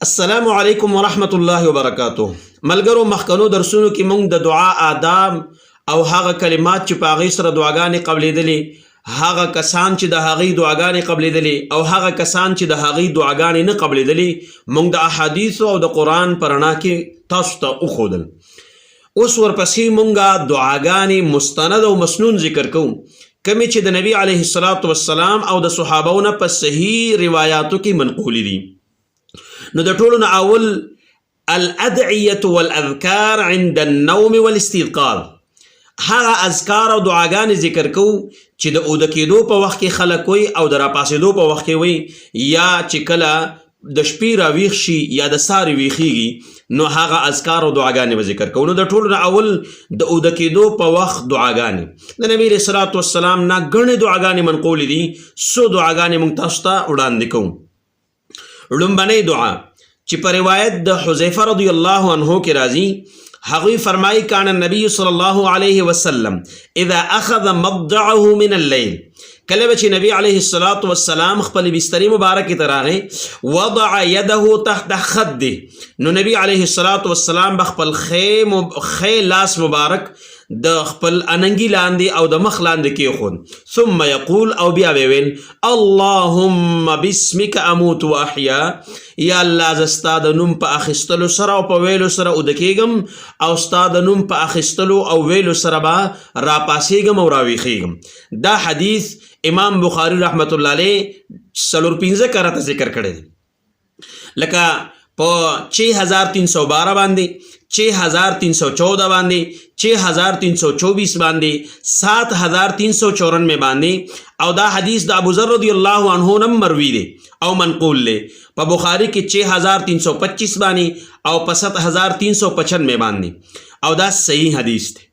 السلام علیکم ورحمت الله وبرکاتہ. ملګرو مخکنو درسونو کې موږ د دعا آداب او هغه کلمات چې په هغې سره دعاګانې قبلېدلې، هغه کسان چې د هغې دعاګانې قبلېدلې او هغه کسان چې د هغې دعاګانې نه قبلېدلې، موږ د احادیثو او د قرآن په رڼا کې تاسو ته وښودل. اوس ورپسې موږ دعاګانې مستند او مسنون ذکر کوو، کمې چې د نبي علیه الصلاة والسلام او د صحابو نه په صحیح روایاتو کې منقولې دي. نو د ټولو نه اول الادعیة والاذکار عند النوم والاستيقاظ، هغه اذکار او دعاګانې ذکر کوو چې د اوده کېدو په وخت کې خلک وي او د راپاسېدو په وخت کې وي، یا چې کله د شپې راویښ شي یا د سارې ویښېږي، نو هغه اذکار او دعاګانې به ذکر کوو. نو د ټولو نه اول د اوده کېدو په وخت دعاګانې د نبي علیه الصلاة والسلام نه ګڼې دعاګانې منقولې دي. څو دعاګانې موږ تاسو ته وړاندې کوو. لومبنۍ دعا چې په روایت د حذیفه رضی الله عنه کې راځي، هغوی فرمایي کان النبي صلی الله علیه وسلم اذا اخذ مضجعه من الليل، کله به چې نبی علیه الصلاة والسلام خپل بسترې مبارکې ته راغی، وضع یده تحت خده، نو نبی علیه الصلاة والسلام به خپل ښی لاس مبارک د خپل اننګي لاندې او د مخ لاندې کېښود، ثم یقول، او بیا به ویل اللهم باسمک اموت و احیا، یا الله زه ستا د نوم په اخیستلو سره او په ویلو سره اوده کېږم او ستا د نوم په اخیستلو او ویلو سره به راپاسېږم او راویښېږم. دا حدیث امام بخاری رحمت الله علیه 415 کرته ذکر کړی دی، لکه په 6312 باندې، 6314 باندې، 6324 باندې، 7394 باندې، او دا حدیث د ابوذر رضی الله عنه نم مروي دی او منقول دی. په بخاری کې 6325 باندې او په 7395 باندې، او دا صحیح حدیث دی.